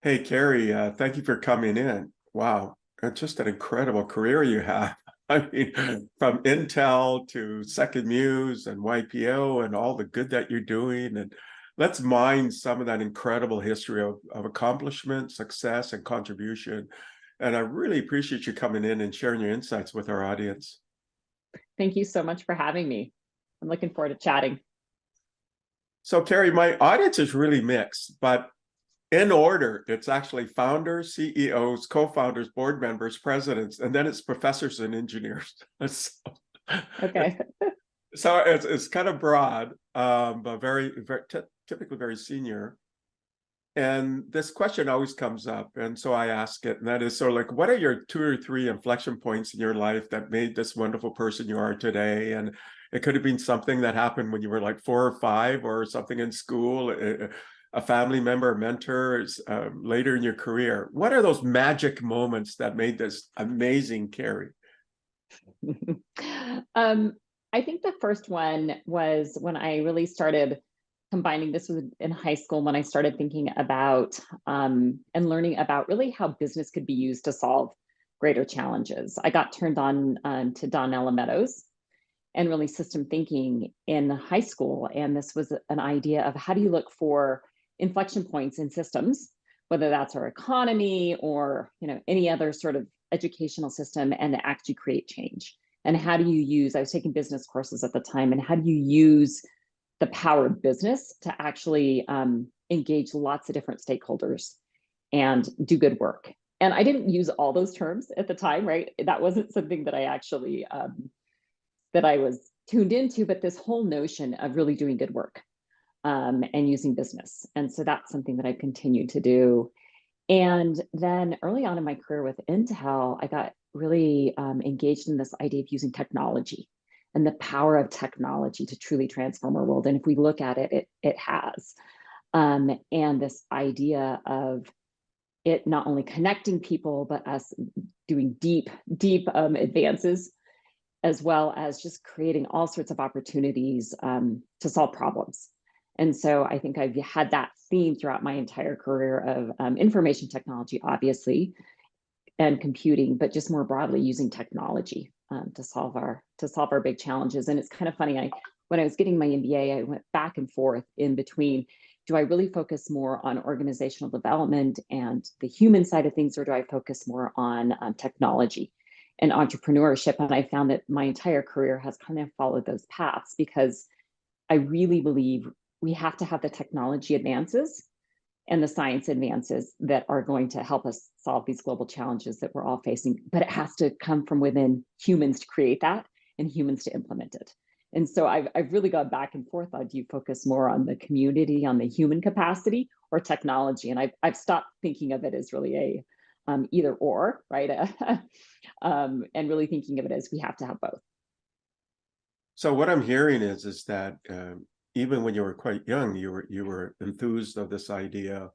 Hey, Carrie, thank you for coming in. Wow, it's just an incredible career you have. I mean, from Intel to SecondMuse and YPO and all the good that you're doing. And let's mine some of that incredible history of accomplishment, success, and contribution. And I really appreciate you coming in and sharing your insights with our audience. Thank you so much for having me. I'm looking forward to chatting. So, Carrie, my audience is really mixed, but in order, it's actually founders, CEOs, co-founders, board members, presidents, and then it's professors and engineers. So, Okay. it's kind of broad, but very typically very senior. And this question always comes up, and so I ask it, and that is, so like, what are your two or three inflection points in your life that made this wonderful person you are today? And it could have been something that happened when you were like 4 or 5, or something in school, a family member, a mentor, later in your career. What are those magic moments that made this amazing Carrie? um, I think the first one was when I really started combining this was in high school when I started thinking about and learning about really how business could be used to solve greater challenges. I got turned on to Donella Meadows and really system thinking in high school. And this was an idea of how do you look for inflection points in systems, whether that's our economy or any other sort of educational system, and to actually create change. And how do you use, I was taking business courses at the time, and how do you use the power of business to actually engage lots of different stakeholders and do good work. And I didn't use all those terms at the time, right? That wasn't something that I actually that I was tuned into, but this whole notion of really doing good work and using business. And so that's something that I've continued to do. And then early on in my career with Intel, I got really engaged in this idea of using technology and the power of technology to truly transform our world. And if we look at it, it has. And this idea of it not only connecting people, but us doing deep advances, as well as just creating all sorts of opportunities to solve problems. And so I think I've had that theme throughout my entire career of information technology, obviously, and computing, but just more broadly using technology to solve our big challenges. And it's kind of funny. When I was getting my MBA, I went back and forth in between. Do I really focus more on organizational development and the human side of things, or do I focus more on technology and entrepreneurship? And I found that my entire career has kind of followed those paths, because I really believe we have to have the technology advances and the science advances that are going to help us solve these global challenges that we're all facing. But it has to come from within humans to create that and humans to implement it. And so I've really gone back and forth on, do you focus more on the community, on the human capacity, or technology? And I've stopped thinking of it as really a either or, right? And really thinking of it as we have to have both. So what I'm hearing is that even when you were quite young, you were enthused of this idea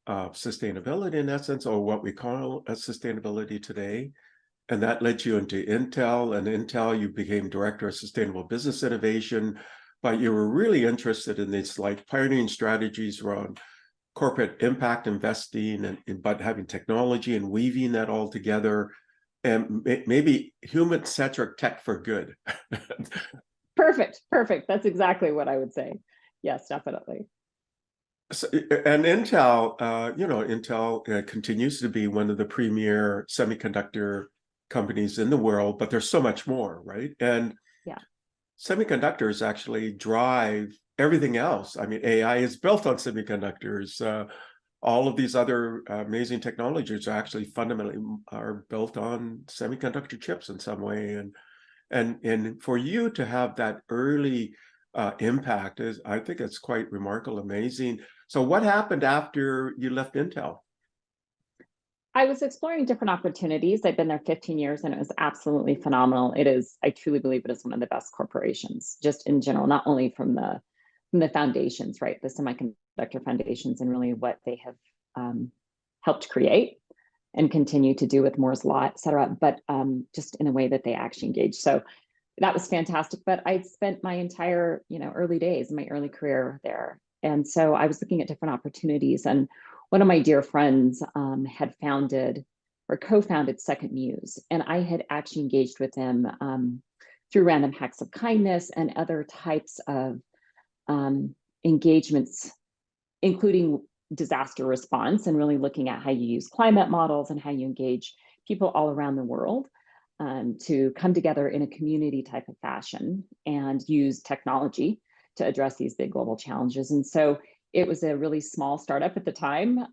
of sustainability, in essence, or what we call as sustainability today. And that led you into Intel, and Intel, you became director of sustainable business innovation, but you were really interested in these like pioneering strategies around corporate impact investing, but having technology and weaving that all together, and maybe human-centric tech for good. Perfect. That's exactly what I would say. Yes, definitely. So, and Intel, Intel continues to be one of the premier semiconductor companies in the world, but there's so much more, right? And Yeah. semiconductors actually drive everything else. I mean, AI is built on semiconductors. All of these other amazing technologies are actually fundamentally are built on semiconductor chips in some way. And for you to have that early impact is, I think it's quite remarkable, amazing. So what happened after you left Intel? I was exploring different opportunities. I've been there 15 years and it was absolutely phenomenal. I truly believe it is one of the best corporations, just in general, not only from the foundations, right? The semiconductor foundations, and really what they have helped create and continue to do with Moore's Law, et cetera, but just in a way that they actually engage. So that was fantastic. But I spent my entire, early days, my early career there. And so I was looking at different opportunities. And one of my dear friends had founded or co-founded SecondMuse, and I had actually engaged with him through random acts of kindness and other types of engagements, including disaster response, and really looking at how you use climate models and how you engage people all around the world to come together in a community type of fashion and use technology to address these big global challenges. And so it was a really small startup at the time.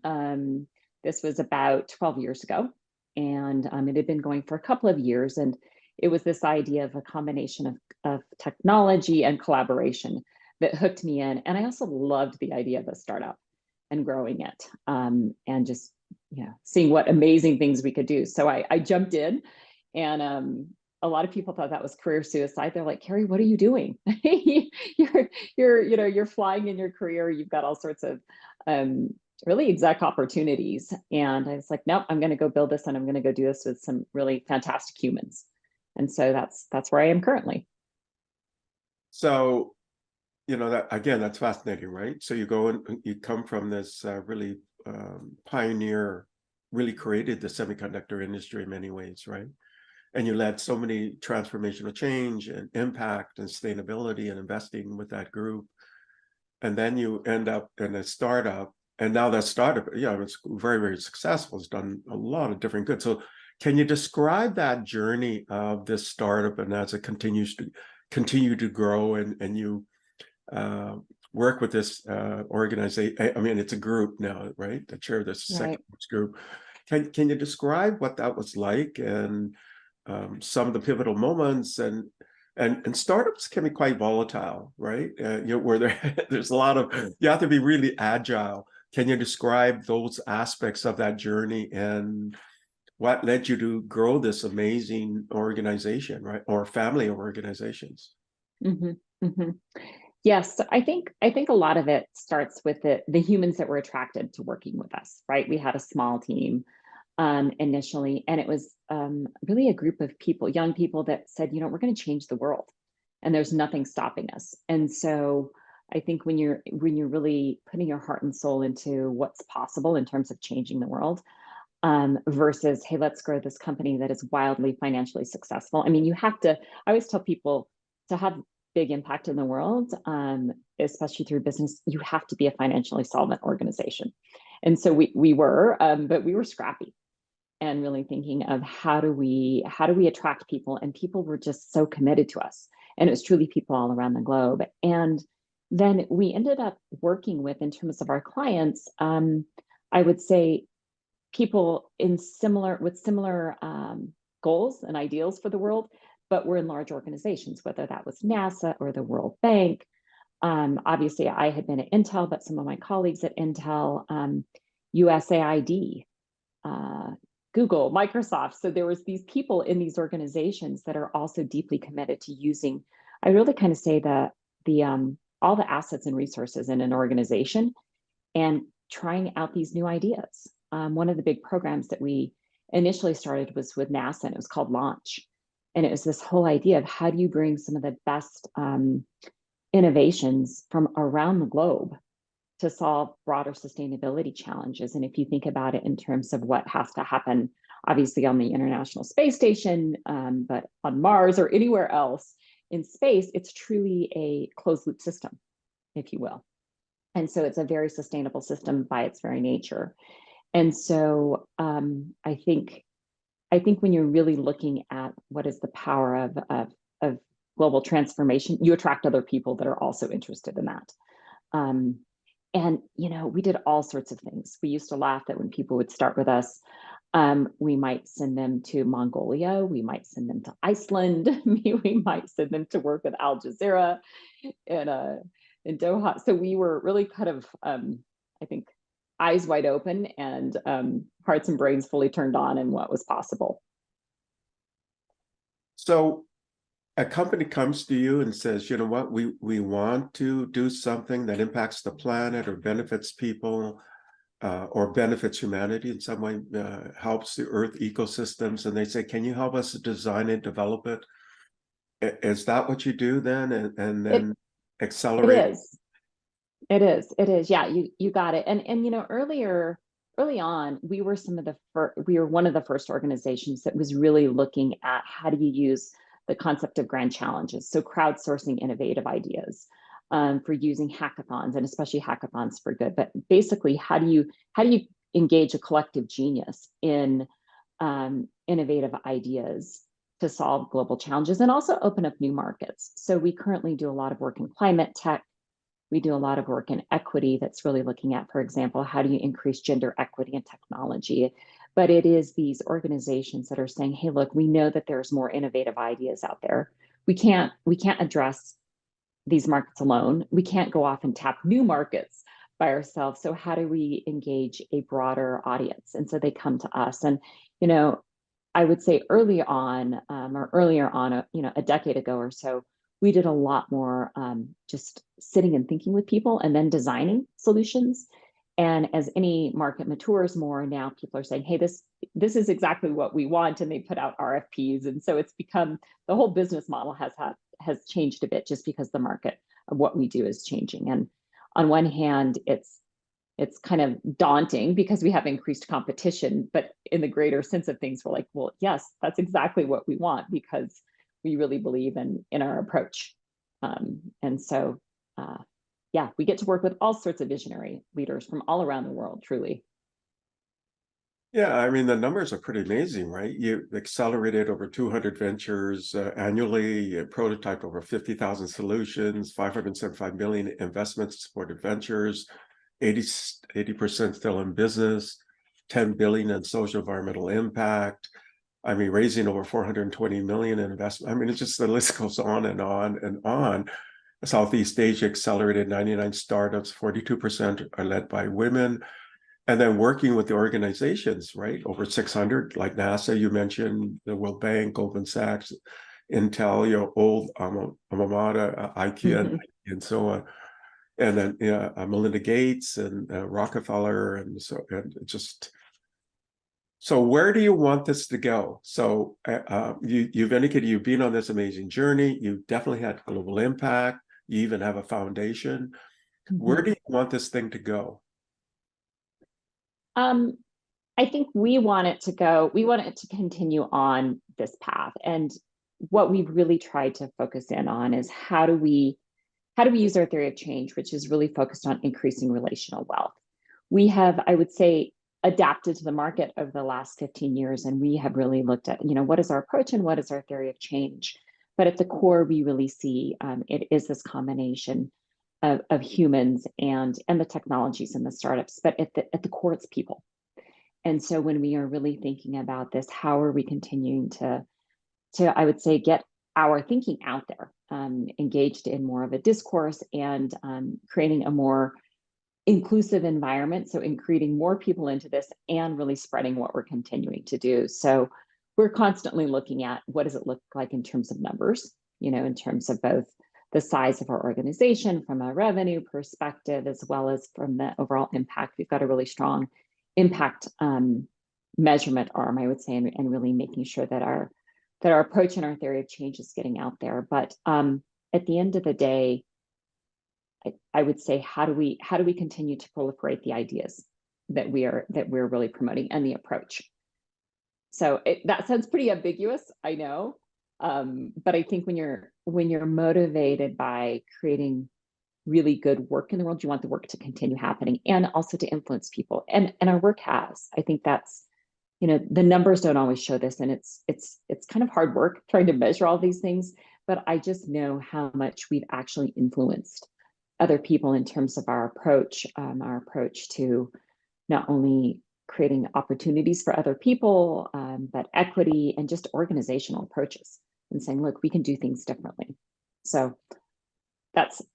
This was about 12 years ago, and it had been going for a couple of years. And it was this idea of a combination of technology and collaboration that hooked me in. And I also loved the idea of a startup and growing it, and just seeing what amazing things we could do. So I jumped in, and a lot of people thought that was career suicide. They're like, Carrie, what are you doing? you're flying in your career. You've got all sorts of really exec opportunities. And I was like, nope, I'm going to go build this, and I'm going to go do this with some really fantastic humans. And so that's where I am currently. So, that again, that's fascinating, right? So you go and you come from this really pioneer, really created the semiconductor industry in many ways, right? And you led so many transformational change and impact and sustainability and investing with that group. And then you end up in a startup, and now that startup, it's very, very successful. It's done a lot of different good. So can you describe that journey of this startup, and as it continues to continue to grow, and you work with this organization? I mean, it's a group now, right? The chair of this Right. SecondMuse group. Can you describe what that was like, and some of the pivotal moments? And startups can be quite volatile, right? Where there's a lot of, you have to be really agile. Can you describe those aspects of that journey, and what led you to grow this amazing organization, right? Or family of organizations? Mm-hmm. Mm-hmm. Yes, I think a lot of it starts with the humans that were attracted to working with us, right? We had a small team initially, and it was really a group of people, young people, that said, we're going to change the world, and there's nothing stopping us. And so I think when you're really putting your heart and soul into what's possible in terms of changing the world, versus, hey, let's grow this company that is wildly financially successful. I mean, I always tell people, to have big impact in the world, especially through business, you have to be a financially solvent organization. And so we were, but we were scrappy, and really thinking of how do we attract people, and people were just so committed to us, and it was truly people all around the globe. And then we ended up working with, in terms of our clients, I would say people with similar goals and ideals for the world, but we're in large organizations, whether that was NASA or the World Bank. Obviously, I had been at Intel, but some of my colleagues at Intel, USAID, Google, Microsoft. So there was these people in these organizations that are also deeply committed to using, I really kind of say, all the assets and resources in an organization, and trying out these new ideas. One of the big programs that we initially started was with NASA, and it was called Launch. And it was this whole idea of, how do you bring some of the best innovations from around the globe to solve broader sustainability challenges. And if you think about it in terms of what has to happen, obviously on the International Space Station, but on Mars or anywhere else in space, it's truly a closed loop system, if you will. And so it's a very sustainable system by its very nature. And so I think when you're really looking at what is the power of global transformation, you attract other people that are also interested in that. And we did all sorts of things. We used to laugh that when people would start with us, we might send them to Mongolia, we might send them to Iceland, we might send them to work with Al Jazeera in Doha. So we were really kind of, I think, eyes wide open, and hearts and brains fully turned on in what was possible. So a company comes to you and says, you know what, we want to do something that impacts the planet or benefits people, or benefits humanity in some way, helps the Earth ecosystems, and they say, can you help us design it, develop it? Is that what you do then, and then accelerate? It is. Yeah, you got it. And earlier, early on, we were one of the first organizations that was really looking at how do you use the concept of grand challenges. So crowdsourcing innovative ideas for using hackathons, and especially hackathons for good. But basically, how do you engage a collective genius in innovative ideas to solve global challenges and also open up new markets? So we currently do a lot of work in climate tech. We do a lot of work in equity that's really looking at, for example, how do you increase gender equity in technology? But it is these organizations that are saying, hey, look, we know that there's more innovative ideas out there. We can't address these markets alone. We can't go off and tap new markets by ourselves. So how do we engage a broader audience? And so they come to us. And, I would say earlier on, a decade ago or so, we did a lot more just sitting and thinking with people and then designing solutions. And as any market matures more, now people are saying, hey, this is exactly what we want. And they put out RFPs. And so it's become, the whole business model has changed a bit just because the market of what we do is changing. And on one hand, it's kind of daunting because we have increased competition, but in the greater sense of things, we're like, well, yes, that's exactly what we want because we really believe in our approach. And so, yeah, we get to work with all sorts of visionary leaders from all around the world, truly. Yeah, I mean, the numbers are pretty amazing, right? You accelerated over 200 ventures annually, you prototyped over 50,000 solutions, 575 million investments supported ventures, 80% still in business, 10 billion in social environmental impact. I mean, raising over 420 million in investment. I mean, it's just the list goes on and on and on. Southeast Asia accelerated 99 startups, 42% are led by women. And then working with the organizations, right? Over 600, like NASA, you mentioned, the World Bank, Goldman Sachs, Intel, your old alma mater, IKEA, and so on. And then Melinda Gates and Rockefeller, and so where do you want this to go? So you've indicated you've been on this amazing journey. You've definitely had global impact. You even have a foundation. Where do you want this thing to go? I think we want it to continue on this path. And what we've really tried to focus in on is how do we use our theory of change, which is really focused on increasing relational wealth. We have, I would say, adapted to the market over the last 15 years, and we have really looked at, what is our approach and what is our theory of change. But at the core, we really see it is this combination of humans and the technologies and the startups. But at the core, it's people. And so when we are really thinking about this, how are we continuing to I would say, get our thinking out there, engaged in more of a discourse and creating a more inclusive environment. So in creating more people into this and really spreading what we're continuing to do. So we're constantly looking at what does it look like in terms of numbers, in terms of both the size of our organization from a revenue perspective, as well as from the overall impact. We've got a really strong impact measurement arm, I would say, and really making sure that our approach and our theory of change is getting out there. But at the end of the day, I would say, how do we continue to proliferate the ideas that we're really promoting and the approach? So that sounds pretty ambiguous, I know, but I think when you're motivated by creating really good work in the world, you want the work to continue happening and also to influence people, and our work has. I think that's, the numbers don't always show this, and it's kind of hard work trying to measure all these things, but I just know how much we've actually influenced other people in terms of our approach to not only creating opportunities for other people, but equity and just organizational approaches, and saying, look, we can do things differently. So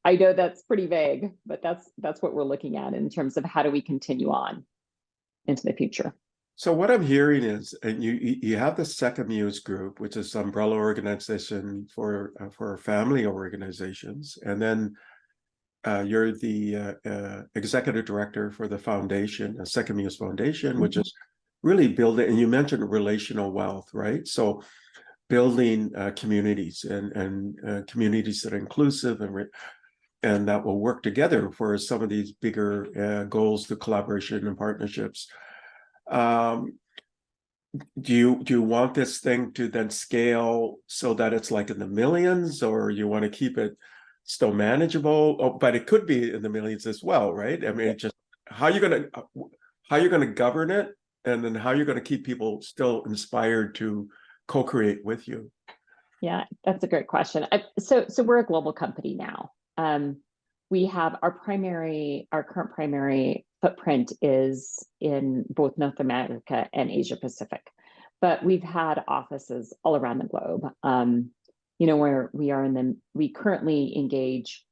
I know that's pretty vague, but that's what we're looking at in terms of how do we continue on into the future. So what I'm hearing is, and you have the SecondMuse group, which is umbrella organization for family organizations, and then you're the executive director for the foundation, SecondMuse Foundation, which is really building. And you mentioned relational wealth, right? So building communities and communities that are inclusive and that will work together for some of these bigger goals to collaboration and partnerships. Do you want this thing to then scale so that it's like in the millions, or you want to keep it still manageable? Oh, but it could be in the millions as well, right? I mean, it just how you gonna govern it, and then how you're gonna keep people still inspired to co-create with you. Yeah, that's a great question. So we're a global company now. We have our current primary footprint is in both North America and Asia Pacific, but we've had offices all around the globe. Where we currently engage,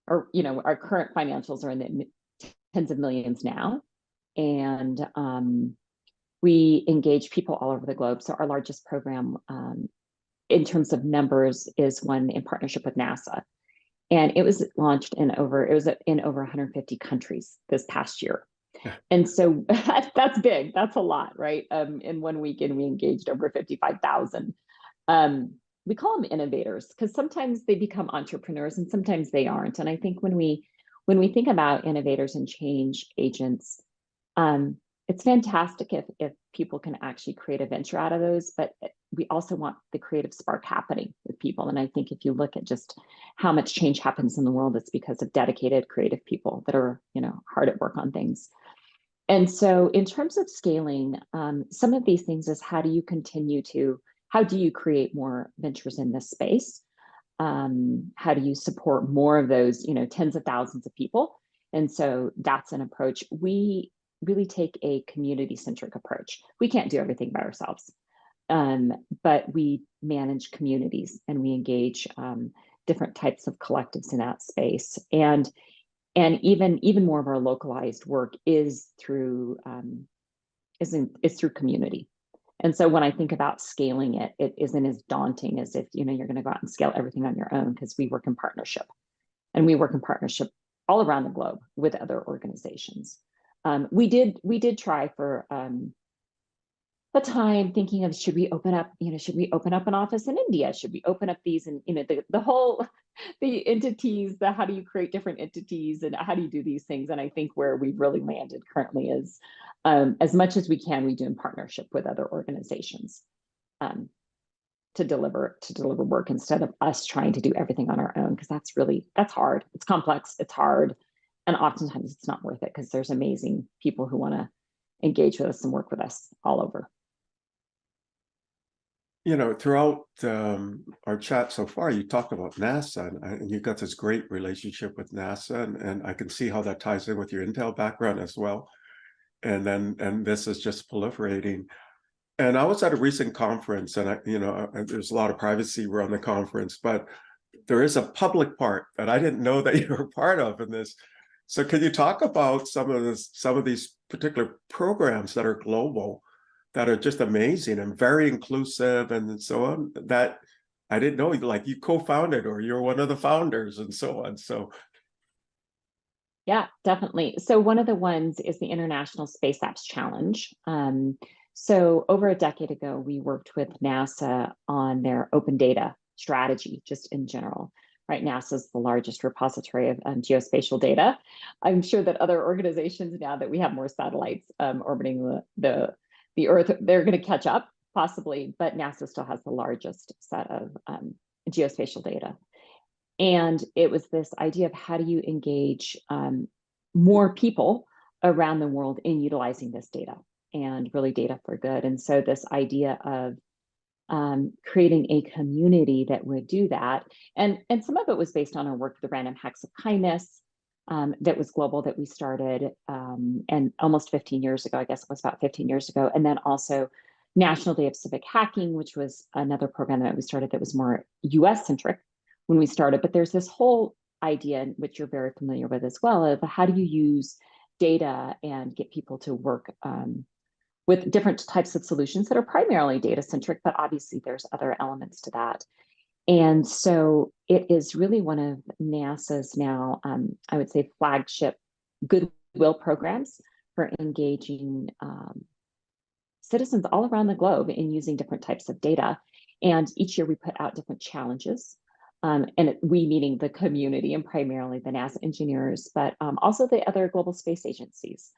or our current financials are in the tens of millions now, and we engage people all over the globe. So our largest program, in terms of numbers, is one in partnership with NASA. And it was launched in over 150 countries this past year. And so that's big. That's a lot, right? In one weekend, we engaged over 55,000. We call them innovators because sometimes they become entrepreneurs and sometimes they aren't. And I think when we think about innovators and change agents, it's fantastic if people can actually create a venture out of those, but we also want the creative spark happening with people. And I think if you look at just how much change happens in the world, it's because of dedicated creative people that are, hard at work on things. And so in terms of scaling, some of these things is how do you create more ventures in this space? How do you support more of those, tens of thousands of people? And so that's an approach. We really take a community-centric approach. We can't do everything by ourselves, but we manage communities and we engage different types of collectives in that space. And even more of our localized work is through community. And so when I think about scaling it, it isn't as daunting as if you're going to go out and scale everything on your own, because we work in partnership, and we work in partnership all around the globe with other organizations. We did try for a time thinking of, should we open up an office in India? Should we open up these, and the entities, how do you create different entities and how do you do these things? And I think where we've really landed currently is, as much as we can, we do in partnership with other organizations to deliver work, instead of us trying to do everything on our own, because that's hard. It's complex, it's hard. And oftentimes it's not worth it, because there's amazing people who want to engage with us and work with us all over. Throughout our chat so far, you talked about NASA, and you've got this great relationship with NASA, and I can see how that ties in with your Intel background as well. And this is just proliferating. And I was at a recent conference, and there's a lot of privacy around the conference, but there is a public part that I didn't know that you were part of in this. So can you talk about some of these particular programs that are global, that are just amazing and very inclusive and so on, that I didn't know, like you co-founded or you're one of the founders and so on. So yeah, definitely. So one of the ones is the International Space Apps Challenge. So over a decade ago, we worked with NASA on their open data strategy, just in general. Right, NASA is the largest repository of geospatial data. I'm sure that other organizations, now that we have more satellites orbiting the Earth, they're going to catch up possibly, but NASA still has the largest set of geospatial data. And it was this idea of how do you engage more people around the world in utilizing this data, and really data for good. And so this idea of creating a community that would do that. And some of it was based on our work with the Random Hacks of Kindness that was global, that we started and almost 15 years ago, I guess it was about 15 years ago. And then also National Day of Civic Hacking, which was another program that we started that was more US centric when we started. But there's this whole idea, which you're very familiar with as well, of how do you use data and get people to work with different types of solutions that are primarily data centric, but obviously there's other elements to that. And so it is really one of NASA's now, I would say, flagship goodwill programs for engaging citizens all around the globe in using different types of data. And each year we put out different challenges. We meaning the community and primarily the NASA engineers, but also the other global space agencies.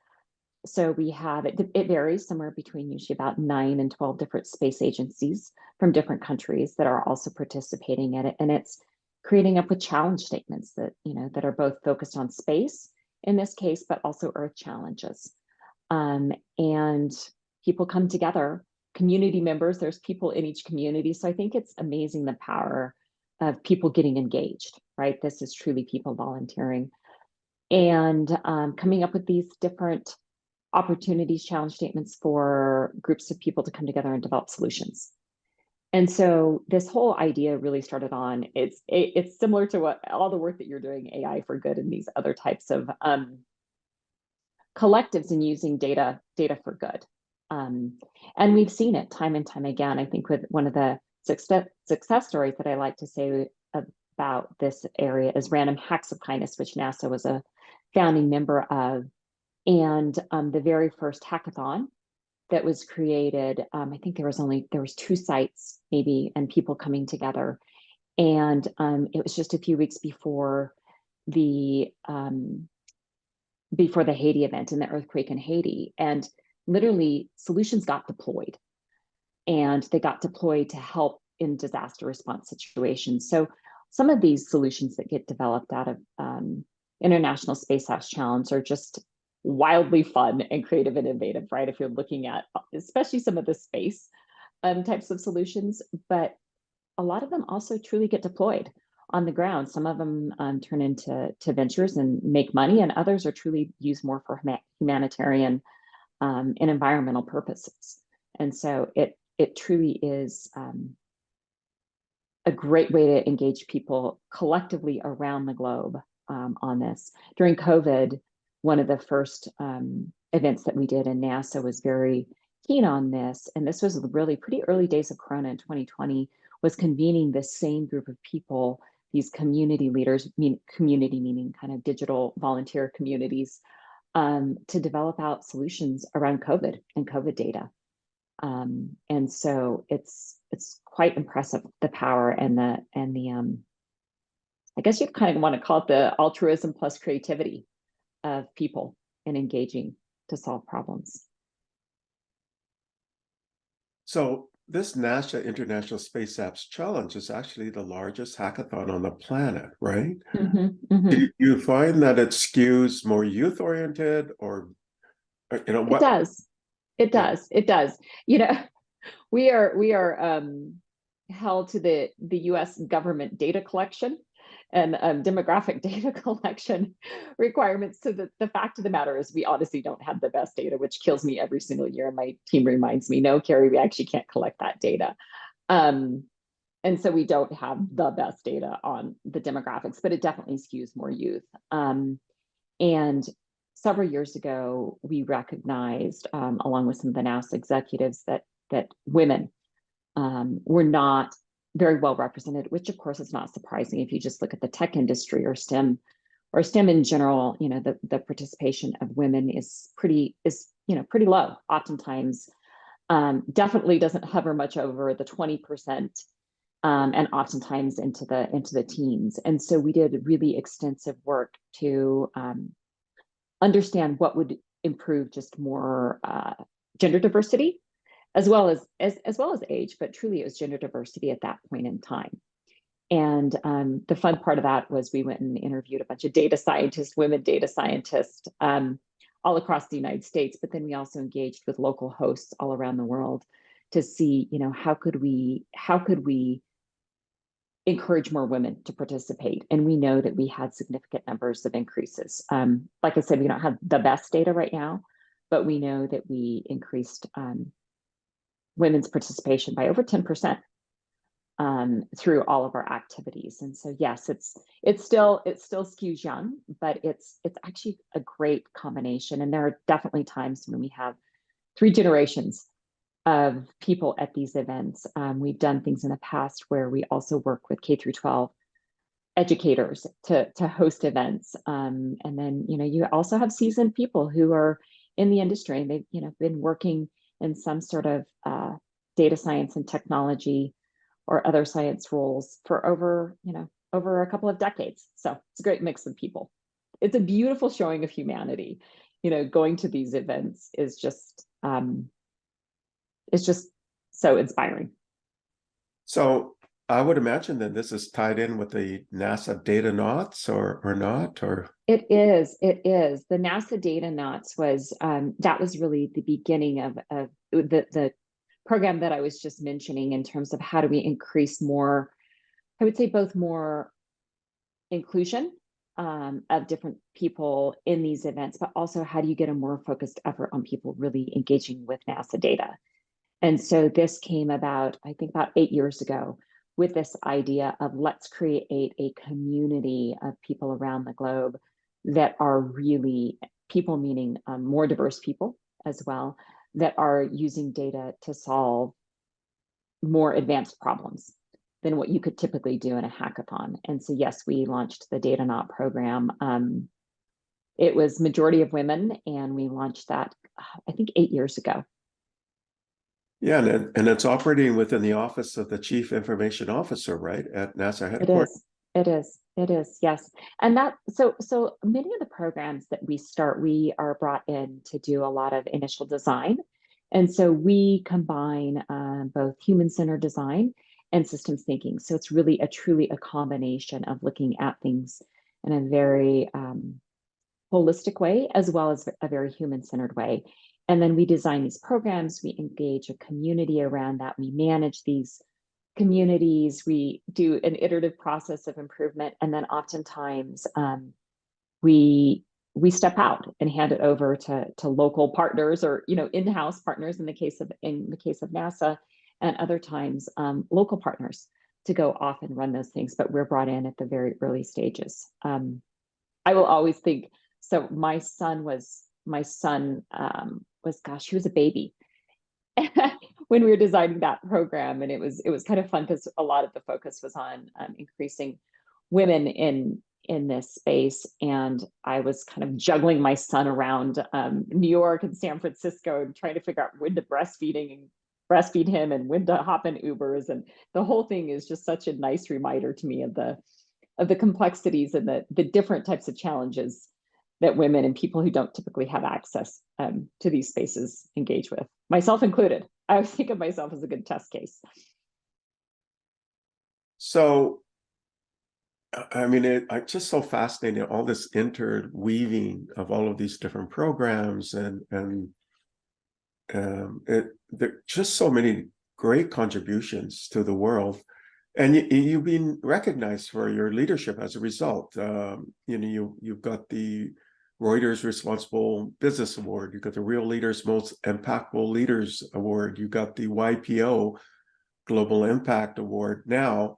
So we have it varies somewhere between usually about 9 and 12 different space agencies from different countries that are also participating in it. And it's creating up with challenge statements that, that are both focused on space in this case, but also Earth challenges. And people come together, community members, there's people in each community. So I think it's amazing the power of people getting engaged, right? This is truly people volunteering and coming up with these different opportunities, challenge statements for groups of people to come together and develop solutions. And so this whole idea really started on, it's similar to what all the work that you're doing, AI for Good, and these other types of collectives and using data for good. And we've seen it time and time again. I think with one of the success stories that I like to say about this area is Random Hacks of Kindness, which NASA was a founding member of. And the very first hackathon that was created, I think there was 2 sites maybe, and people coming together. And it was just a few weeks before the Haiti event and the earthquake in Haiti. And literally solutions got deployed, and they got deployed to help in disaster response situations. So some of these solutions that get developed out of International Space House Challenge are just wildly fun and creative and innovative, right? If you're looking at especially some of the space types of solutions, but a lot of them also truly get deployed on the ground. Some of them turn into ventures and make money, and others are truly used more for humanitarian and environmental purposes. And so it truly is a great way to engage people collectively around the globe on this. During COVID, one of the first events that we did, and NASA was very keen on this, and this was really pretty early days of Corona in 2020, was convening this same group of people, these community leaders, community meaning kind of digital volunteer communities, to develop out solutions around COVID and COVID data. And so it's quite impressive, the power and the I guess you kind of want to call it the altruism plus creativity of people and engaging to solve problems. So this NASA International Space Apps Challenge is actually the largest hackathon on the planet, right? Do you find that it skews more youth-oriented, or what? It does. It does. It does. We are held to the U.S. government data collection and demographic data collection requirements. So the fact of the matter is we honestly don't have the best data, which kills me every single year. And my team reminds me, no, Carrie, we actually can't collect that data. And so we don't have the best data on the demographics, but it definitely skews more youth. And several years ago, we recognized, along with some of the NASA executives, that women were not very well represented, which of course is not surprising if you just look at the tech industry or STEM in general. The participation of women is pretty low. Oftentimes, definitely doesn't hover much over the 20%, and oftentimes into the teens. And so we did really extensive work to understand what would improve just more gender diversity, as well as age, but truly it was gender diversity at that point in time. And the fun part of that was we went and interviewed a bunch of data scientists, women data scientists, all across the United States. But then we also engaged with local hosts all around the world to see, how could we encourage more women to participate. And we know that we had significant numbers of increases. Like I said, we don't have the best data right now, but we know that we increased women's participation by over 10% through all of our activities. And so, yes, it still skews young, but it's actually a great combination. And there are definitely times when we have 3 generations of people at these events. We've done things in the past where we also work with K through 12 educators to host events. And then, you also have seasoned people who are in the industry, and they've, been working in some sort of data science and technology or other science roles for over a couple of decades. So it's a great mix of people. It's a beautiful showing of humanity. going to these events is just it's just so inspiring. So I would imagine that this is tied in with the NASA data knots or not, or It is. The NASA data knots was that was really the beginning of the program that I was just mentioning in terms of how do we increase more, I would say both more inclusion of different people in these events, but also how do you get a more focused effort on people really engaging with NASA data? And so this came about, I think about 8 years ago, with this idea of let's create a community of people around the globe that are really people, meaning more diverse people as well, that are using data to solve more advanced problems than what you could typically do in a hackathon. And so, yes, we launched the Data Knot program. It was majority of women, and we launched that, I think, 8 years ago. yeah, and it's operating within the office of the Chief Information Officer, right, at NASA headquarters. It is, yes. And that, so many of the programs that we start, we are brought in to do a lot of initial design. And so we combine both human-centered design and systems thinking. So it's really truly a combination of looking at things in a very holistic way, as well as a very human-centered way. And then we design these programs, we engage a community around that, we manage these communities, we do an iterative process of improvement, and then oftentimes we step out and hand it over to local partners, or in-house partners in the case of NASA, and other times local partners to go off and run those things. But we're brought in at the very early stages. I will always think, so my son was, gosh, he was a baby when we were designing that program, and it was kind of fun because a lot of the focus was on increasing women in this space, and I was kind of juggling my son around New York and San Francisco and trying to figure out when to breastfeed him and when to hop in Ubers, and the whole thing is just such a nice reminder to me of the complexities and the different types of challenges that women and people who don't typically have access to these spaces engage with, myself included. I always think of myself as a good test case. So, I mean, it's just so fascinating, all this interweaving of all of these different programs, and there are just so many great contributions to the world. And you've been recognized for your leadership as a result. You've got the Reuters Responsible Business Award. You got the Real Leaders Most Impactful Leaders Award. You got the YPO Global Impact Award. Now,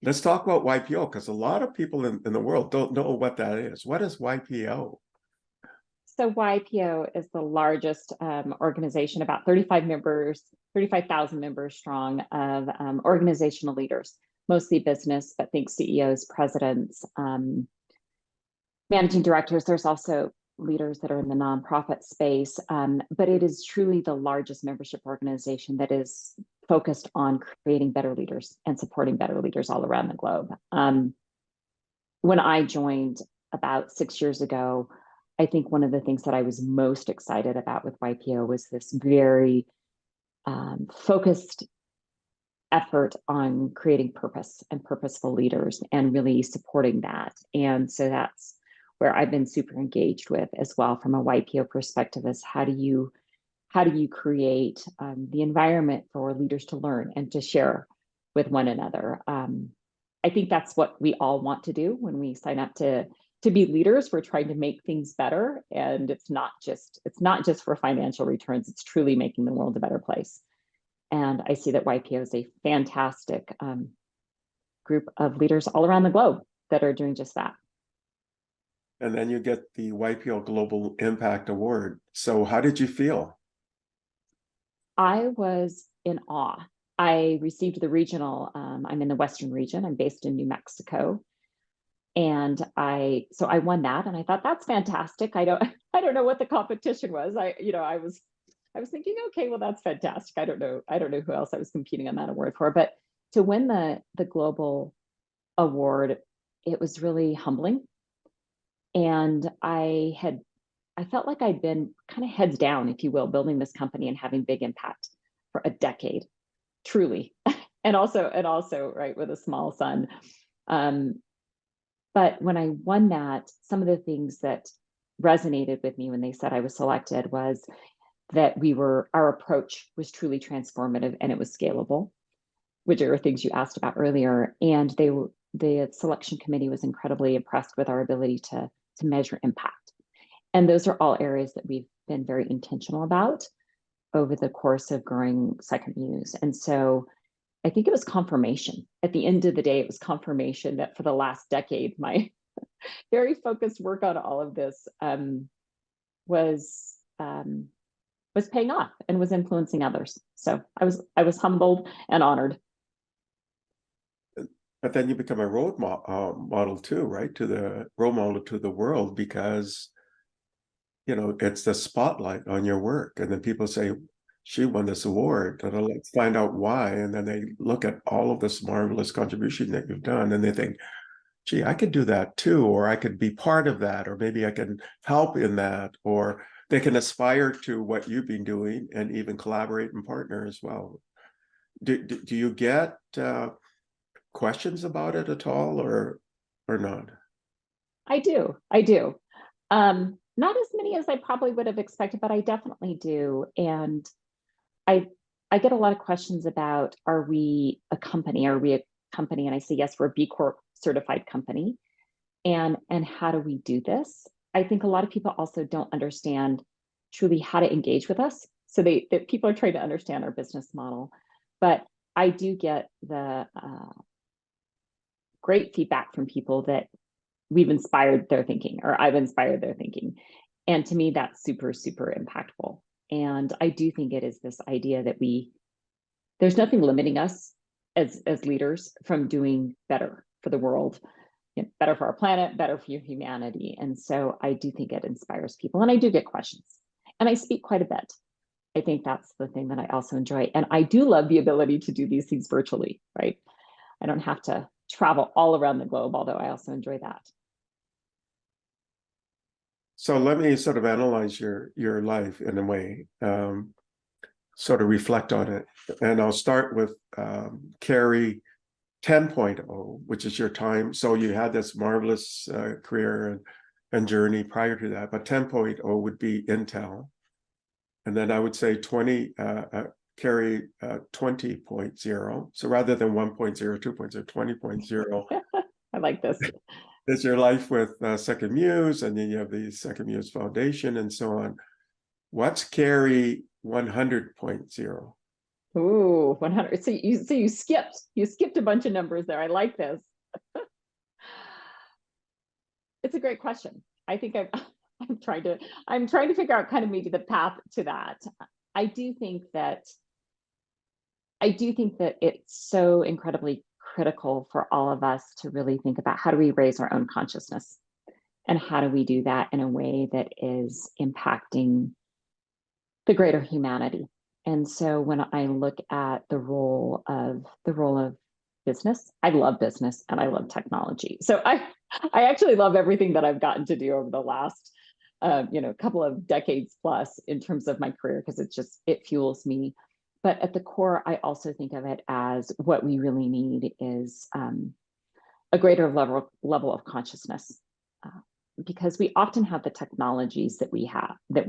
let's talk about YPO, because a lot of people in the world don't know what that is. What is YPO? So YPO is the largest organization, about 35,000 members strong, of organizational leaders, mostly business, but think CEOs, presidents, managing directors. There's also leaders that are in the nonprofit space, but it is truly the largest membership organization that is focused on creating better leaders and supporting better leaders all around the globe. When I joined about 6 years ago, I think one of the things that I was most excited about with YPO was this very focused effort on creating purpose and purposeful leaders and really supporting that. And so that's where I've been super engaged with as well from a YPO perspective, is how do you create the environment for leaders to learn and to share with one another. I think that's what we all want to do when we sign up to be leaders. We're trying to make things better, and it's not just for financial returns. It's truly making the world a better place. And I see that YPO is a fantastic group of leaders all around the globe that are doing just that. And then you get the YPO Global Impact Award. So how did you feel? I was in awe. I received the regional, I'm in the Western region, I'm based in New Mexico. And I won that, and I thought, that's fantastic. I don't know what the competition was. I was thinking, okay, well, that's fantastic. I don't know who else I was competing on that award for, but to win the global award, it was really humbling. And I I felt like I'd been kind of heads down, if you will, building this company and having big impact for a decade, truly. And also, right, with a small son. But when I won that, some of the things that resonated with me when they said I was selected was that our approach was truly transformative and it was scalable, which are things you asked about earlier. And the selection committee was incredibly impressed with our ability to measure impact. And those are all areas that we've been very intentional about over the course of growing SecondMuse. And so I think it was confirmation. At the end of the day, it was confirmation that for the last decade, my very focused work on all of this was paying off and was influencing others. So I was humbled and honored. But then you become a model too, right? To the role model to the world, because it's the spotlight on your work, and then people say, she won this award, and let's find out why. And then they look at all of this marvelous contribution that you've done, and they think, gee, I could do that too, or I could be part of that, or maybe I can help in that, or they can aspire to what you've been doing and even collaborate and partner as well. Do you get questions about it at all, or not? I do. Not as many as I probably would have expected, but I definitely do. And I get a lot of questions about, are we a company? Are we a company? And I say, yes, we're a B Corp certified company. And how do we do this? I think a lot of people also don't understand truly how to engage with us. So that people are trying to understand our business model. But I do get the great feedback from people that we've inspired their thinking, or I've inspired their thinking. And to me, that's super, super impactful. And I do think it is this idea that there's nothing limiting us as leaders from doing better for the world, better for our planet, better for humanity. And so I do think it inspires people. And I do get questions. And I speak quite a bit. I think that's the thing that I also enjoy. And I do love the ability to do these things virtually, right? I don't have to travel all around the globe, although I also enjoy that. So let me sort of analyze your life in a way, sort of reflect on it. And I'll start with Carrie 10.0, which is your time. So you had this marvelous career and journey prior to that, but 10.0 would be Intel. And then I would say Carrie 20.0. So rather than 1.0, 2.0, 20.0. I like this. Is your life with SecondMuse, and then you have the SecondMuse Foundation and so on. What's Carrie 100.0? Ooh, 100. So you skipped a bunch of numbers there. I like this. It's a great question. I think I'm trying to figure out kind of maybe the path to that. I do think that it's so incredibly critical for all of us to really think about, how do we raise our own consciousness, and how do we do that in a way that is impacting the greater humanity. And so when I look at the role of business, I love business and I love technology. So I actually love everything that I've gotten to do over the last couple of decades plus in terms of my career, because it fuels me. But at the core, I also think of it as what we really need is a greater level of consciousness, because we often have the technologies that we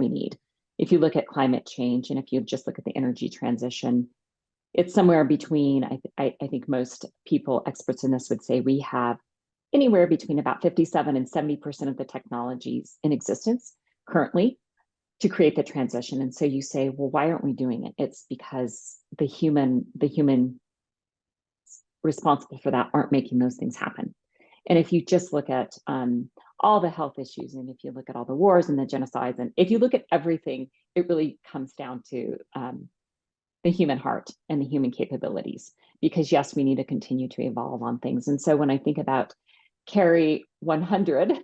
need. If you look at climate change, and if you just look at the energy transition, it's somewhere between, I think most people, experts in this, would say we have anywhere between about 57 and 70% of the technologies in existence currently to create the transition. And so you say, well, why aren't we doing it? It's because the human responsible for that aren't making those things happen. And if you just look at all the health issues, and if you look at all the wars and the genocides, and if you look at everything, it really comes down to the human heart and the human capabilities. Because yes, we need to continue to evolve on things. And so when I think about Carrie 100,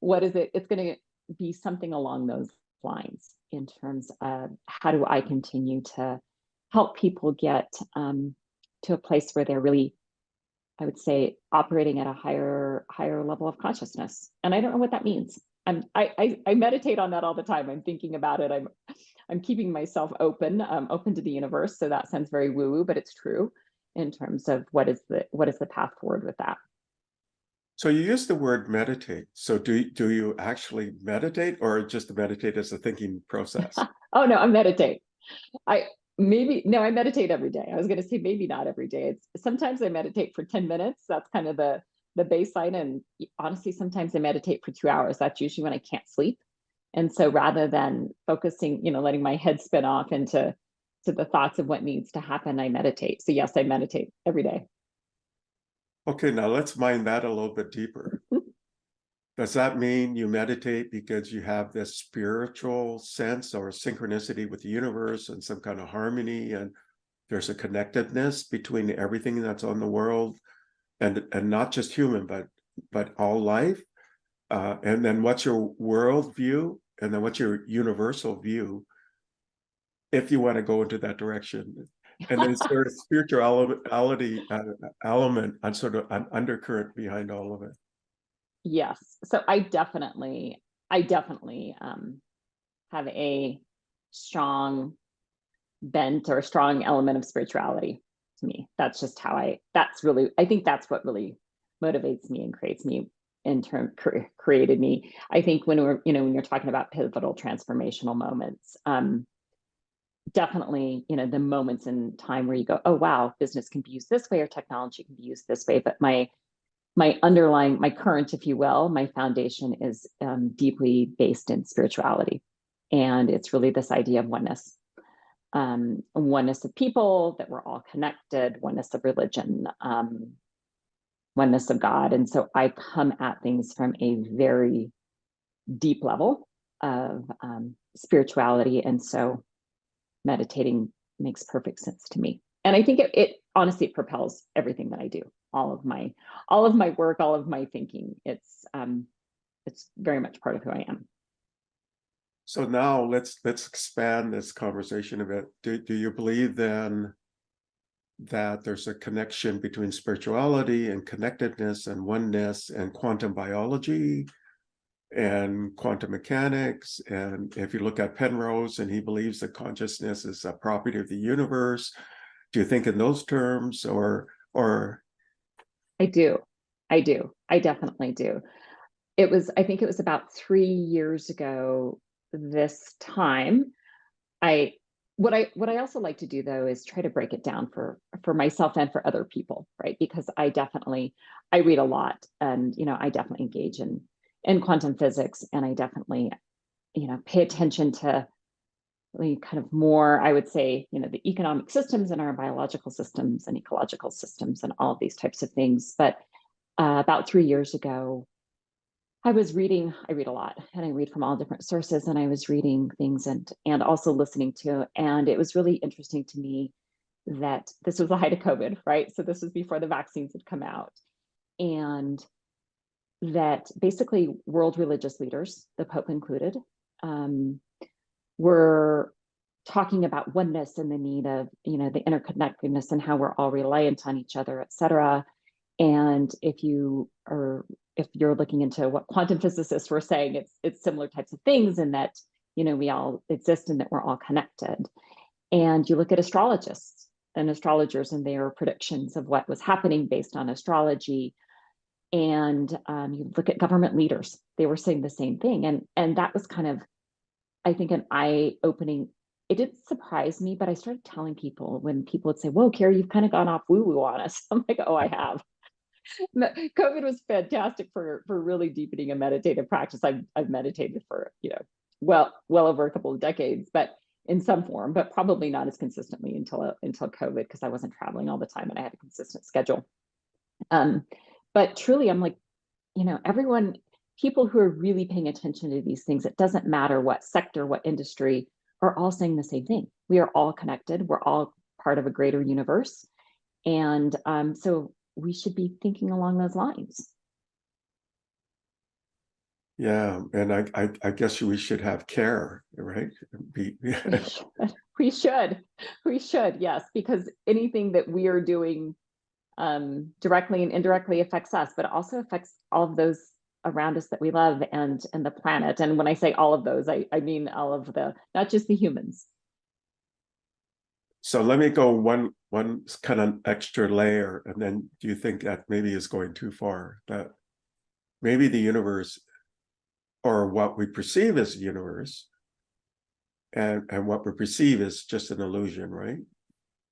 what is it? It's going to be something along those lines in terms of, how do I continue to help people get to a place where they're really, I would say, operating at a higher level of consciousness. And I don't know what that means. I meditate on that all the time. I'm thinking about it. I'm keeping myself open, open to the universe. So that sounds very woo-woo, but it's true in terms of what is the path forward with that. So you use the word meditate. So do you actually meditate, or just meditate as a thinking process? Oh no, I meditate. I I meditate every day. I was going to say maybe not every day. It's sometimes I meditate for 10 minutes. That's kind of the baseline. And honestly, sometimes I meditate for 2 hours. That's usually when I can't sleep. And so rather than focusing, letting my head spin off into the thoughts of what needs to happen, I meditate. So yes, I meditate every day. Okay, now let's mine that a little bit deeper. Does that mean you meditate because you have this spiritual sense or synchronicity with the universe and some kind of harmony, and there's a connectedness between everything that's on the world, and not just human, but all life? And then what's your worldview? And then what's your universal view, if you want to go into that direction? And then is there a spirituality element, and sort of an undercurrent behind all of it? Yes. So I definitely have a strong bent or strong element of spirituality to me. That's just how I think that's what really motivates me and creates me created me. I think when when you're talking about pivotal transformational moments, definitely, the moments in time where you go, oh, wow, business can be used this way or technology can be used this way. But my underlying, my current, if you will, my foundation is deeply based in spirituality. And it's really this idea of oneness, oneness of people, that we're all connected, oneness of religion, oneness of God. And so I come at things from a very deep level of spirituality. And so meditating makes perfect sense to me. And I think it honestly propels everything that I do, all of my work, all of my thinking. It's very much part of who I am. So now let's expand this conversation a bit. Do you believe then that there's a connection between spirituality and connectedness and oneness and quantum biology and quantum mechanics? And if you look at Penrose, and he believes that consciousness is a property of the universe, do you think in those terms, or I do. I definitely do. I think it was about 3 years ago this time. What I also like to do though is try to break it down for myself and for other people, right? Because I read a lot, and I definitely engage in quantum physics, and I definitely pay attention to really kind of more, I would say, the economic systems and our biological systems and ecological systems and all of these types of things. But about 3 years ago, I read a lot, and I read from all different sources, and I was reading things and also listening to, and it was really interesting to me that this was the height of COVID, right? So this was before the vaccines had come out, and that basically world religious leaders, the Pope included, were talking about oneness and the need of, the interconnectedness and how we're all reliant on each other, et cetera. And if you're looking into what quantum physicists were saying, it's similar types of things, in that, we all exist and that we're all connected. And you look at astrologists and astrologers and their predictions of what was happening based on astrology. And you look at government leaders, they were saying the same thing. And that was kind of, I think, an eye-opening. It didn't surprise me, but I started telling people, when people would say, whoa, Carrie, you've kind of gone off woo-woo on us. I'm like, oh, I have. COVID was fantastic for really deepening a meditative practice. I've meditated for, well over a couple of decades, but in some form, but probably not as consistently until COVID, because I wasn't traveling all the time and I had a consistent schedule. But truly, I'm like, people who are really paying attention to these things, it doesn't matter what sector, what industry, are all saying the same thing. We are all connected. We're all part of a greater universe. And so we should be thinking along those lines. Yeah, and I guess we should have care, right? We should, yes, because anything that we are doing directly and indirectly affects us, but it also affects all of those around us that we love, and the planet. And when I say all of those, I mean all of not just the humans. So let me go one kind of extra layer, and then do you think that maybe is going too far? That maybe the universe, or what we perceive as the universe, and what we perceive is just an illusion, right?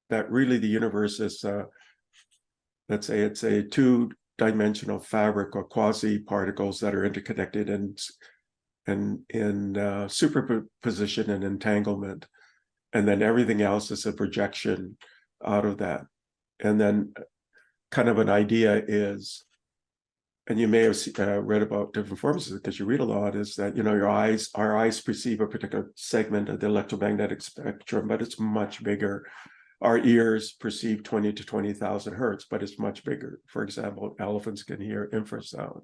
That really the universe is, let's say it's a two-dimensional fabric of quasi-particles that are interconnected and in superposition and entanglement. And then everything else is a projection out of that. And then kind of an idea is, and you may have read about different forms because you read a lot, is that, our eyes perceive a particular segment of the electromagnetic spectrum, but it's much bigger. Our ears perceive 20 to 20,000 hertz, but it's much bigger. For example, elephants can hear infrasound.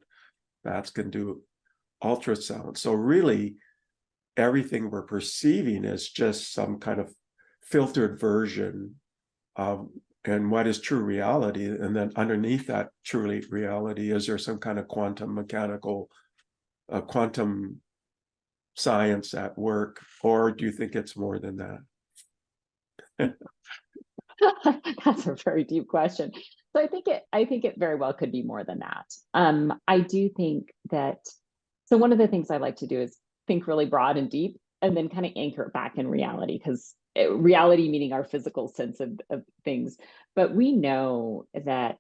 Bats can do ultrasound. So really, everything we're perceiving is just some kind of filtered version of and what is true reality. And then underneath that true reality, is there some kind of quantum mechanical, quantum science at work? Or do you think it's more than that? That's a very deep question. So I think it very well could be more than that. I do think that, so one of the things I like to do is think really broad and deep, and then kind of anchor it back in reality, because reality meaning our physical sense of things. But we know that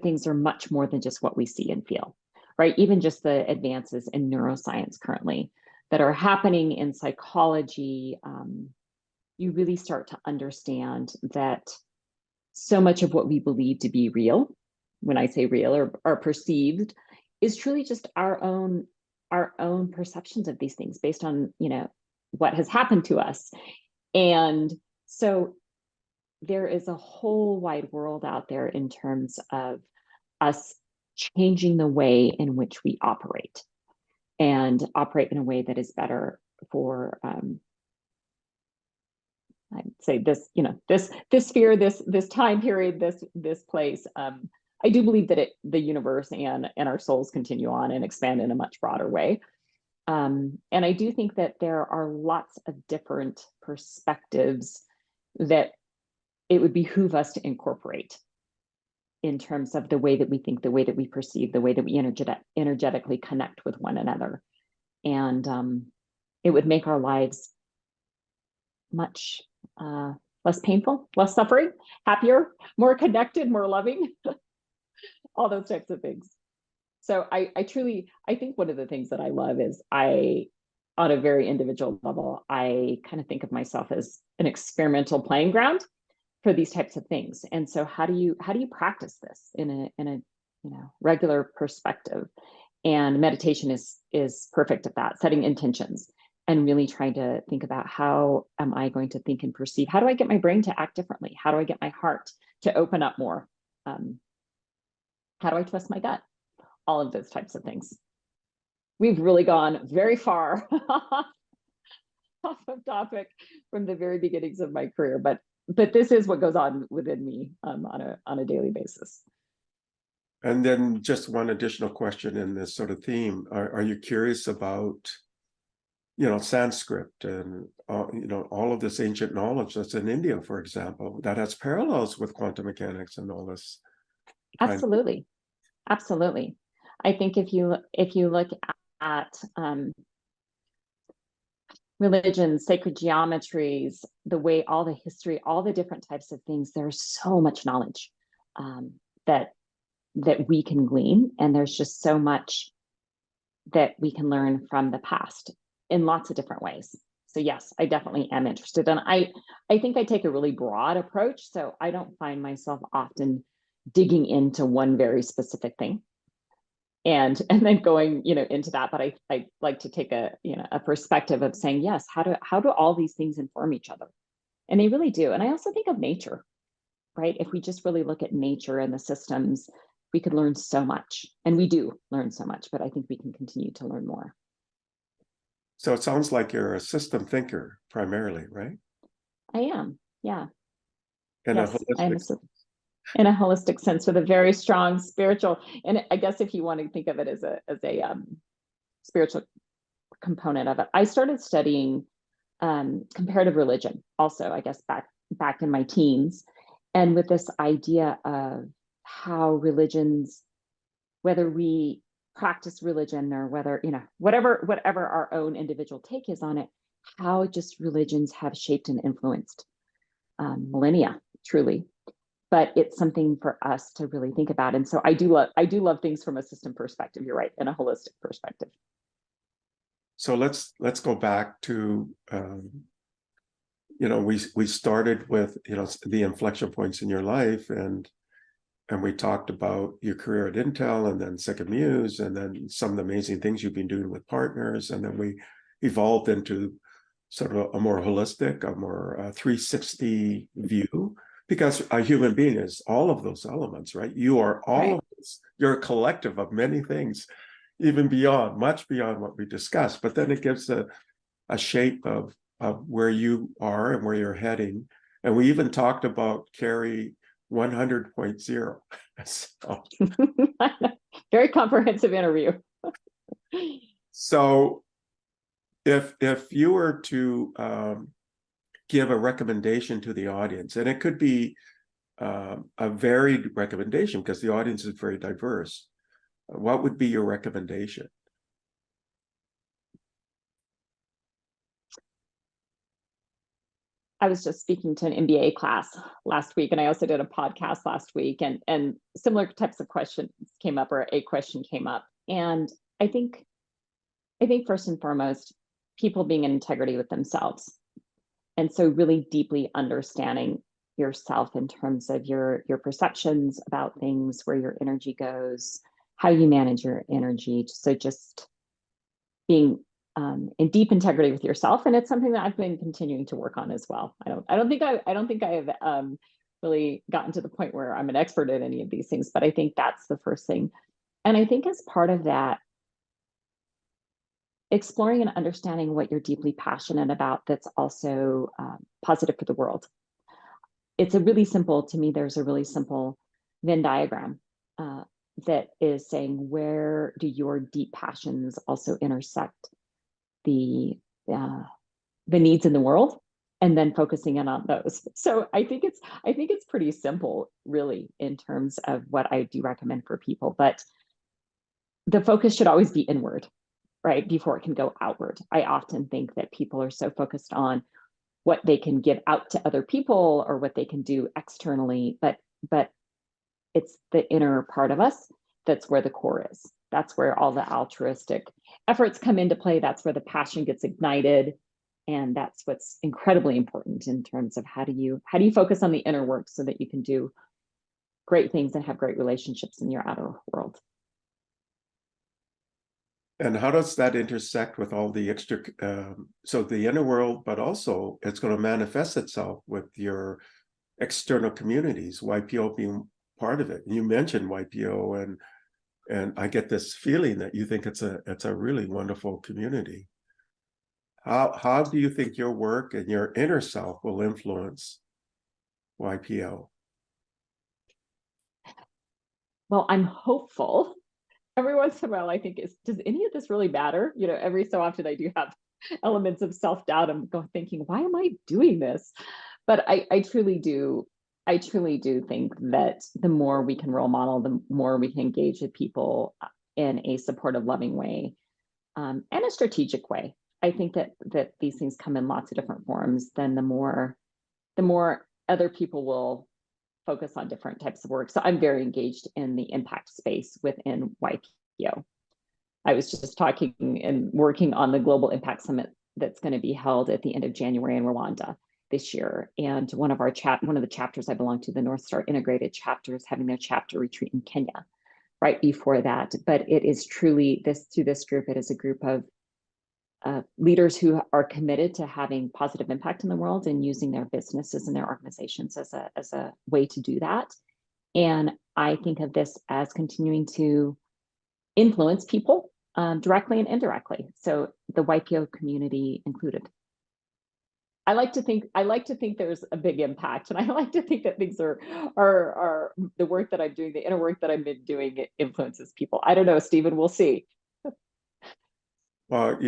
things are much more than just what we see and feel, right? Even just the advances in neuroscience currently that are happening in psychology, you really start to understand that so much of what we believe to be real, when I say real or perceived, is truly just our own perceptions of these things based on, what has happened to us. And so there is a whole wide world out there in terms of us changing the way in which we operate, and operate in a way that is better for, I'd say this, this sphere, this time period, this place. I do believe that the universe and our souls continue on and expand in a much broader way. And I do think that there are lots of different perspectives that it would behoove us to incorporate in terms of the way that we think, the way that we perceive, the way that we energetically connect with one another. And it would make our lives much less painful, less suffering, happier, more connected, more loving, all those types of things. So I think one of the things that I love is on a very individual level, I kind of think of myself as an experimental playing ground for these types of things. And so how do you practice this in a regular perspective? And meditation is perfect at that, setting intentions and really trying to think about, how am I going to think and perceive? How do I get my brain to act differently? How do I get my heart to open up more? How do I trust my gut? All of those types of things. We've really gone very far off of topic from the very beginnings of my career, but this is what goes on within me on a daily basis. And then just one additional question in this sort of theme: are you curious about, Sanskrit and all of this ancient knowledge that's in India, for example, that has parallels with quantum mechanics and all this? Absolutely. I think if you look at religion, sacred geometries, the way, all the history, all the different types of things, there's so much knowledge that we can glean, and there's just so much that we can learn from the past in lots of different ways. So yes, I definitely am interested, and I think I take a really broad approach, so I don't find myself often digging into one very specific thing and then going into that, but I like to take a perspective of saying, yes, how do all these things inform each other? And they really do. And I also think of nature, right? If we just really look at nature and the systems, we could learn so much, and we do learn so much, but I think we can continue to learn more. So it sounds like you're a system thinker primarily, right? I am, yeah. And yes, a holistic in a holistic sense with a very strong spiritual, and I guess if you want to think of it as a spiritual component of it. I started studying comparative religion also, I guess back in my teens, and with this idea of how religions, whether we practice religion or whether, whatever our own individual take is on it, how just religions have shaped and influenced millennia, truly. But it's something for us to really think about. And so I do love things from a system perspective. You're right, in a holistic perspective. So let's go back to we started with the inflection points in your life, and we talked about your career at Intel and then SecondMuse, and then some of the amazing things you've been doing with partners, and then we evolved into sort of a more holistic, a more 360 view, because a human being is all of those elements, right? You are all of this. You're a collective of many things, even beyond, much beyond what we discussed. But then it gives a shape of where you are and where you're heading. And we even talked about Carrie 100.0. So, very comprehensive interview. So if you were to give a recommendation to the audience, and it could be a varied recommendation because the audience is very diverse, what would be your recommendation? I was just speaking to an MBA class last week, and I also did a podcast last week, and similar types of questions came up, or a question came up. And I think first and foremost, people being in integrity with themselves. And so really deeply understanding yourself in terms of your perceptions about things, where your energy goes, how you manage your energy. So just being in deep integrity with yourself, and it's something that I've been continuing to work on as well. I don't think I have really gotten to the point where I'm an expert at any of these things, but I think that's the first thing. And I think as part of that, exploring and understanding what you're deeply passionate about that's also positive for the world. It's a really simple, to me, there's a really simple Venn diagram that is saying, where do your deep passions also intersect the needs in the world, and then focusing in on those. So I think it's pretty simple, really, in terms of what I do recommend for people. But the focus should always be inward, right, before it can go outward. I often think that people are so focused on what they can give out to other people or what they can do externally, but it's the inner part of us that's where the core is. That's where all the altruistic efforts come into play. That's where the passion gets ignited. And that's what's incredibly important in terms of how do you focus on the inner work so that you can do great things and have great relationships in your outer world. And how does that intersect with all the extra, so the inner world, but also it's going to manifest itself with your external communities, YPO being part of it. And you mentioned YPO, and I get this feeling that you think it's a really wonderful community. How do you think your work and your inner self will influence YPO? Well, I'm hopeful. Every once in a while, I think, does any of this really matter? Every so often I do have elements of self-doubt. I'm thinking, why am I doing this? But I truly do think that the more we can role model, the more we can engage with people in a supportive, loving way, and a strategic way. I think that these things come in lots of different forms. Then the more other people will focus on different types of work. So I'm very engaged in the impact space within YPO. I was just talking and working on the Global Impact Summit that's going to be held at the end of January in Rwanda this year. And one of the chapters I belong to, the North Star Integrated Chapter, is having their chapter retreat in Kenya right before that. But it is truly through this group, it is a group of leaders who are committed to having positive impact in the world and using their businesses and their organizations as a way to do that. And I think of this as continuing to influence people directly and indirectly. So the YPO community included. I like to think there's a big impact, and I like to think that things are the work that I'm doing, the inner work that I've been doing, it influences people. I don't know, Stephen. We'll see. Well, I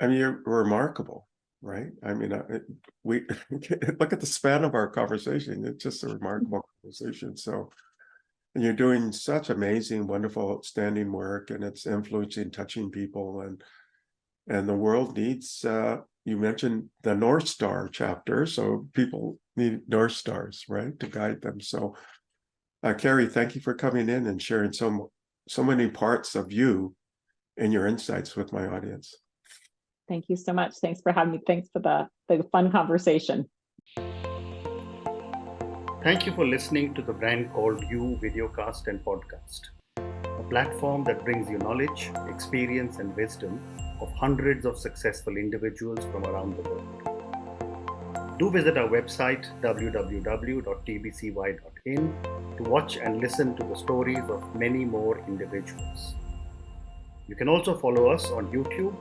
mean, you're remarkable, right? I mean, we look at the span of our conversation. It's just a remarkable conversation. So, and you're doing such amazing, wonderful, outstanding work, and it's influencing, touching people, and the world needs. You mentioned the North Star chapter, so people need North Stars, right, to guide them. So, Carrie, thank you for coming in and sharing so many parts of you and your insights with my audience. Thank you so much. Thanks for having me. Thanks for the fun conversation. Thank you for listening to the Brand Called You videocast and podcast, a platform that brings you knowledge, experience, and wisdom of hundreds of successful individuals from around the world. Do visit our website www.tbcy.in to watch and listen to the stories of many more individuals. You can also follow us on YouTube,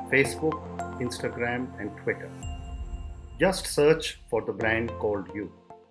Facebook, Instagram, and Twitter. Just search for the Brand Called You.